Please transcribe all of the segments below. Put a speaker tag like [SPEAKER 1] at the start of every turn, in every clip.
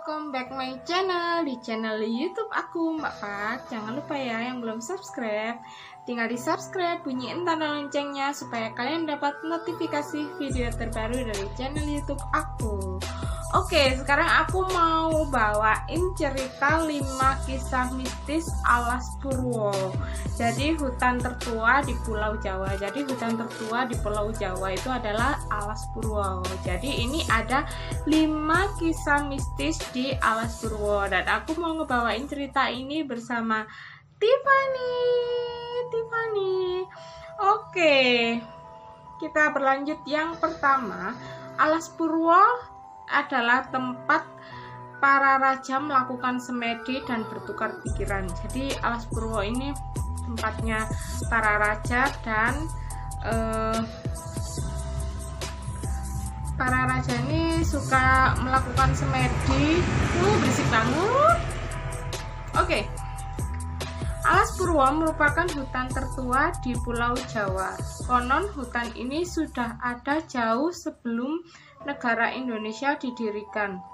[SPEAKER 1] welcome back my channel. Di channel YouTube aku Mbak Pak. Jangan lupa ya yang belum subscribe, tinggal di subscribe, bunyiin tanda loncengnya supaya kalian dapat notifikasi video terbaru dari channel YouTube aku. Oke, sekarang aku mau bawain cerita 5 kisah mistis Alas Purwo. Jadi hutan tertua di Pulau Jawa. Jadi hutan tertua di Pulau Jawa itu adalah Alas Purwo. Jadi ini ada 5 kisah mistis di Alas Purwo dan aku mau ngebawain cerita ini bersama Tiffany. Oke, kita berlanjut. Yang pertama, Alas Purwo adalah tempat para raja melakukan semedi dan bertukar pikiran. Jadi Alas Purwo ini tempatnya para raja dan para raja ini suka melakukan semedi. Berisik banget. Oke. Alas Purwo merupakan hutan tertua di Pulau Jawa. Konon hutan ini sudah ada jauh sebelum negara Indonesia didirikan.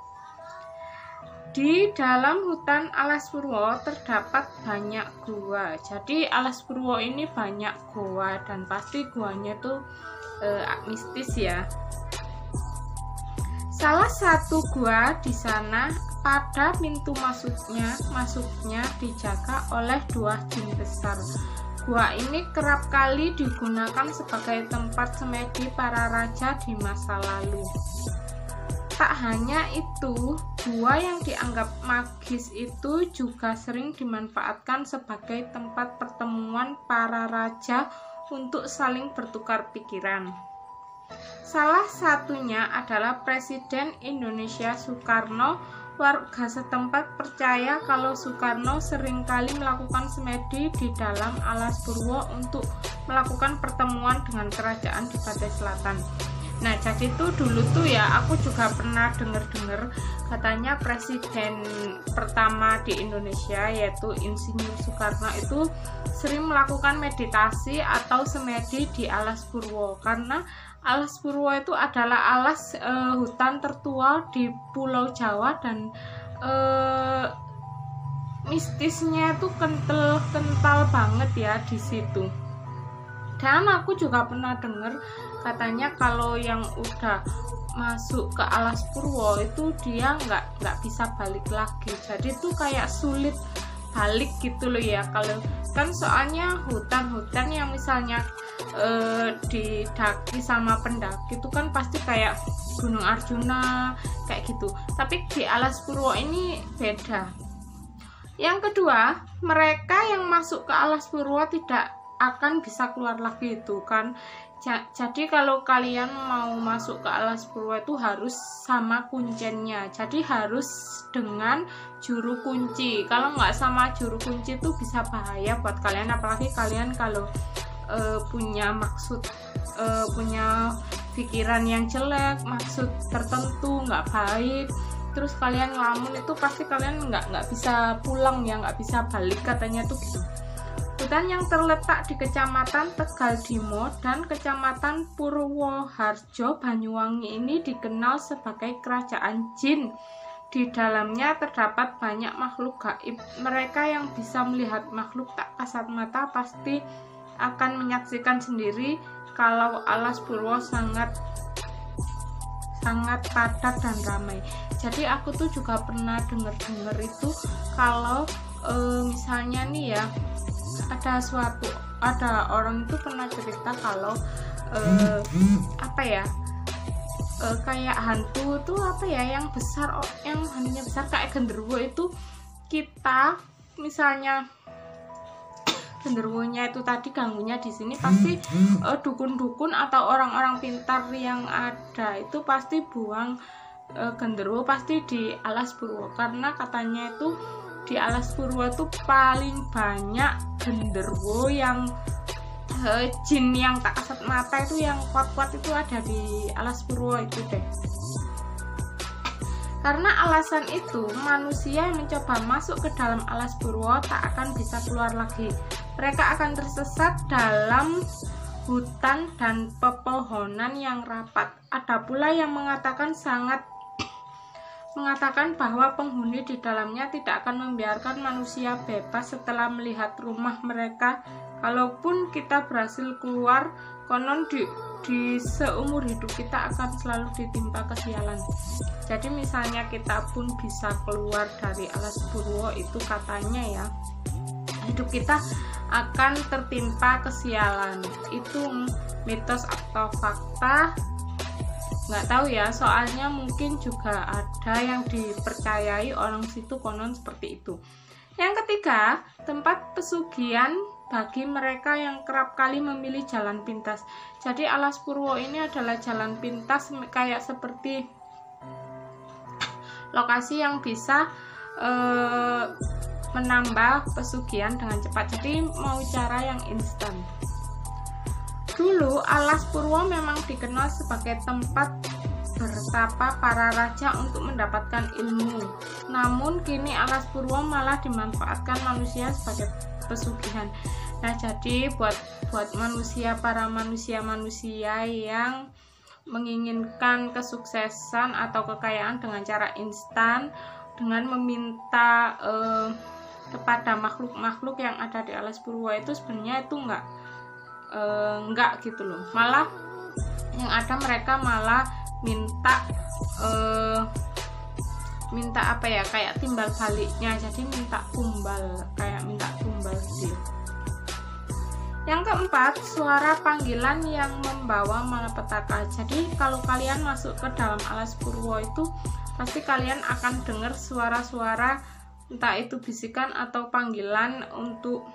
[SPEAKER 1] Di dalam hutan Alas Purwo terdapat banyak gua. Jadi Alas Purwo ini banyak gua dan pasti guanya tuh mistis ya. Salah satu gua di sana pada pintu masuknya dijaga oleh 2 jin besar. Gua ini kerap kali digunakan sebagai tempat semedi para raja di masa lalu. Tak hanya itu, gua yang dianggap magis itu juga sering dimanfaatkan sebagai tempat pertemuan para raja untuk saling bertukar pikiran. Salah satunya adalah Presiden Indonesia Soekarno. Warga setempat percaya kalau Soekarno seringkali melakukan semedi di dalam Alas Purwo untuk melakukan pertemuan dengan kerajaan di Pantai Selatan. Nah, jadi tuh dulu tuh ya aku juga pernah dengar katanya presiden pertama di Indonesia yaitu Insinyur Soekarno itu sering melakukan meditasi atau semedi di Alas Purwo karena Alas Purwo itu adalah alas hutan tertua di Pulau Jawa dan mistisnya itu kental banget ya di situ. Dan aku juga pernah dengar katanya kalau yang udah masuk ke Alas Purwo itu dia nggak bisa balik lagi. Jadi itu kayak sulit balik gitu loh ya. Kalau kan soalnya hutan-hutan yang misalnya didaki sama pendaki itu kan pasti kayak Gunung Arjuna kayak gitu. Tapi di Alas Purwo ini beda. Yang kedua, mereka yang masuk ke Alas Purwo tidak akan bisa keluar lagi itu kan. Jadi kalau kalian mau masuk ke Alas Purwo itu harus sama kuncinya. Jadi harus dengan juru kunci. Kalau nggak sama juru kunci itu bisa bahaya buat kalian, apalagi kalian kalau punya maksud, punya pikiran yang jelek, maksud tertentu nggak baik, terus kalian ngelamun itu pasti kalian nggak bisa pulang ya, nggak bisa balik katanya tuh gitu. Hutan yang terletak di Kecamatan Tegaldimo dan Kecamatan Purwoharjo, Banyuwangi ini dikenal sebagai kerajaan jin. Di dalamnya terdapat banyak makhluk gaib. Mereka yang bisa melihat makhluk tak kasat mata pasti akan menyaksikan sendiri kalau Alas Purwo sangat padat dan ramai. Jadi aku tuh juga pernah dengar itu kalau misalnya nih ya ada orang itu pernah cerita kalau kayak hantu tuh yang besar, yang hantunya besar kayak genderuwo itu, kita misalnya genderuwonya itu tadi ganggunya di sini pasti dukun-dukun atau orang-orang pintar yang ada itu pasti buang genderuwo pasti di Alas Purwo karena katanya itu di Alas Purwo itu paling banyak genderuwo yang jin yang tak kasat mata itu, yang kuat-kuat itu ada di Alas Purwo itu deh. Karena alasan itu, manusia yang mencoba masuk ke dalam Alas Purwo tak akan bisa keluar lagi. Mereka akan tersesat dalam hutan dan pepohonan yang rapat. Ada pula yang mengatakan sangat mengatakan bahwa penghuni di dalamnya tidak akan membiarkan manusia bebas setelah melihat rumah mereka. Kalaupun kita berhasil keluar, konon di seumur hidup kita akan selalu ditimpa kesialan. Jadi misalnya kita pun bisa keluar dari alas purwo itu, katanya ya, hidup kita akan tertimpa kesialan. Itu mitos atau fakta, nggak tahu ya, soalnya mungkin juga ada yang dipercayai orang situ, konon seperti itu. Yang ketiga, tempat pesugihan bagi mereka yang kerap kali memilih jalan pintas. Jadi alas purwo ini adalah jalan pintas, kayak seperti lokasi yang bisa menambah pesugihan dengan cepat. Jadi mau cara yang instan. Dulu alas purwo memang dikenal sebagai tempat bertapa para raja untuk mendapatkan ilmu. Namun kini alas purwo malah dimanfaatkan manusia sebagai pesugihan. Nah, jadi buat manusia, para manusia yang menginginkan kesuksesan atau kekayaan dengan cara instan, dengan meminta kepada makhluk-makhluk yang ada di alas purwo itu, sebenarnya itu enggak gitu loh. Malah yang ada mereka malah minta apa ya, kayak timbal baliknya. Jadi minta tumbal, kayak minta tumbal sih. Yang keempat, suara panggilan yang membawa malapetaka. Jadi kalau kalian masuk ke dalam alas purwo itu, pasti kalian akan dengar suara-suara, entah itu bisikan atau panggilan. Untuk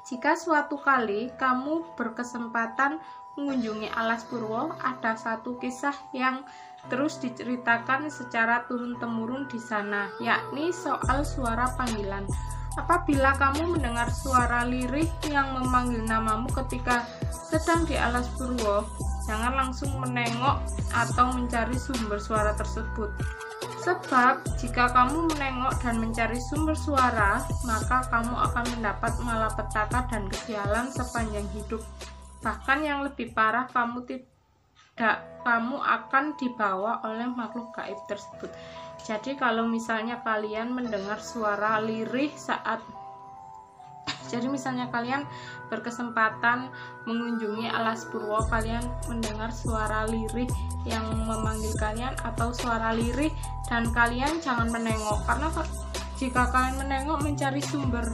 [SPEAKER 1] jika suatu kali kamu berkesempatan mengunjungi alas purwo, ada satu kisah yang terus diceritakan secara turun-temurun di sana, yakni soal suara panggilan. Apabila kamu mendengar suara lirih yang memanggil namamu ketika sedang di alas purwo, jangan langsung menengok atau mencari sumber suara tersebut. Sebab jika kamu menengok dan mencari sumber suara, maka kamu akan mendapat malapetaka dan kesialan sepanjang hidup. Bahkan yang lebih parah, kamu akan dibawa oleh makhluk gaib tersebut. Jadi kalau misalnya kalian mendengar suara lirih jadi misalnya kalian berkesempatan mengunjungi alas purwo, kalian mendengar suara lirih yang memanggil kalian atau suara lirih, dan kalian jangan menengok, karena jika kalian menengok mencari sumber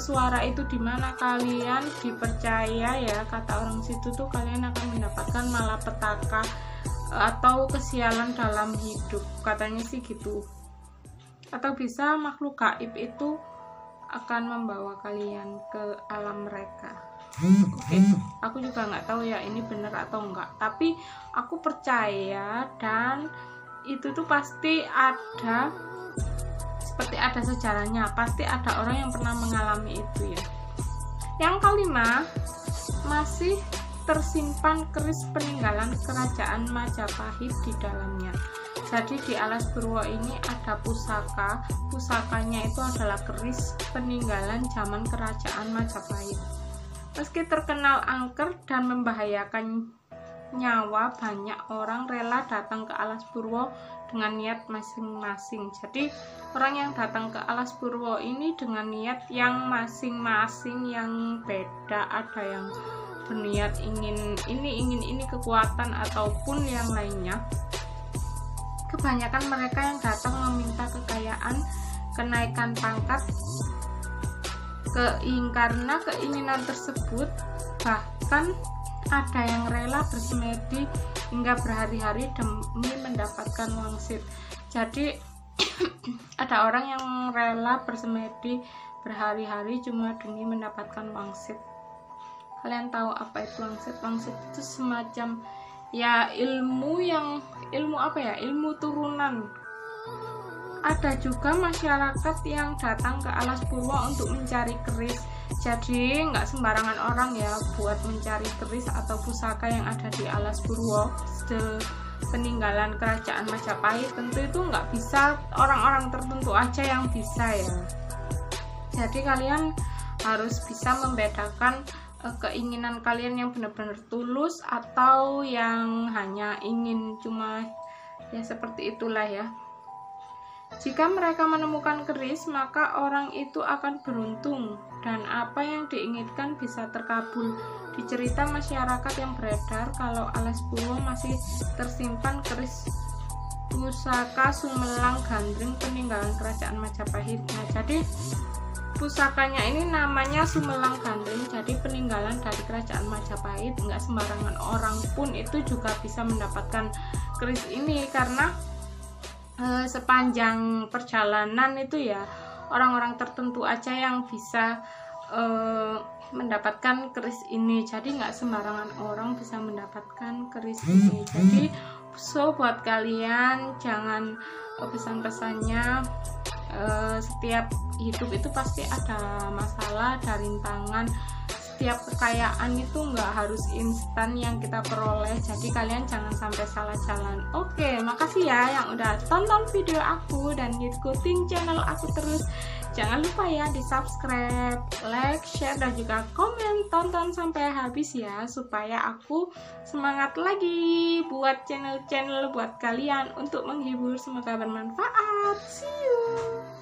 [SPEAKER 1] suara itu di mana, kalian dipercaya ya, kata orang situ tuh, kalian akan mendapatkan malapetaka atau kesialan dalam hidup, katanya sih gitu. Atau bisa makhluk gaib itu akan membawa kalian ke alam mereka. Oke, aku juga nggak tahu ya ini benar atau enggak, tapi aku percaya, dan itu tuh pasti ada, seperti ada sejarahnya, pasti ada orang yang pernah mengalami itu ya. Yang kelima, masih tersimpan keris peninggalan kerajaan Majapahit di dalamnya. Jadi di alas purwo ini ada pusakanya itu adalah keris peninggalan zaman kerajaan Majapahit. Meski terkenal angker dan membahayakan nyawa, banyak orang rela datang ke alas purwo dengan niat masing-masing. Jadi orang yang datang ke alas purwo ini dengan niat yang masing-masing, yang beda. Ada yang berniat ingin ini kekuatan ataupun yang lainnya. Kebanyakan mereka yang datang meminta kekayaan, kenaikan pangkat, karena keinginan tersebut bahkan ada yang rela bersemedi hingga berhari-hari demi mendapatkan wangsit. Jadi ada orang yang rela bersemedi berhari-hari cuma demi mendapatkan wangsit. Kalian tahu apa itu wangsit? Wangsit itu semacam ya ilmu turunan. Ada juga masyarakat yang datang ke alas purwo untuk mencari keris. Jadi nggak sembarangan orang ya buat mencari keris atau pusaka yang ada di alas purwo peninggalan kerajaan Majapahit. Tentu itu nggak bisa, orang-orang tertentu aja yang bisa ya. Jadi kalian harus bisa membedakan keinginan kalian yang benar-benar tulus atau yang hanya ingin cuma Ya seperti itulah ya. Jika mereka menemukan keris, maka orang itu akan beruntung dan apa yang diinginkan bisa terkabul. Di cerita masyarakat yang beredar, kalau Alas Purwo masih tersimpan keris pusaka Sumelang Gandring peninggalan kerajaan Majapahit. Nah, jadi pusakanya ini namanya Sumelang Gandring, jadi peninggalan dari kerajaan Majapahit. Enggak sembarangan orang pun itu juga bisa mendapatkan keris ini, karena sepanjang perjalanan itu ya orang-orang tertentu aja yang bisa mendapatkan keris ini. Jadi nggak sembarangan orang bisa mendapatkan keris ini. Jadi buat kalian jangan pesan-pesannya, setiap hidup itu pasti ada masalah, ada rintangan. Setiap kekayaan itu nggak harus instan yang kita peroleh, jadi kalian jangan sampai salah jalan. Oke, makasih ya yang udah tonton video aku dan ngikutin channel aku terus. Jangan lupa ya di subscribe, like, share, dan juga komen. Tonton sampai habis ya, supaya aku semangat lagi buat channel-channel buat kalian untuk menghibur. Semoga bermanfaat. See you.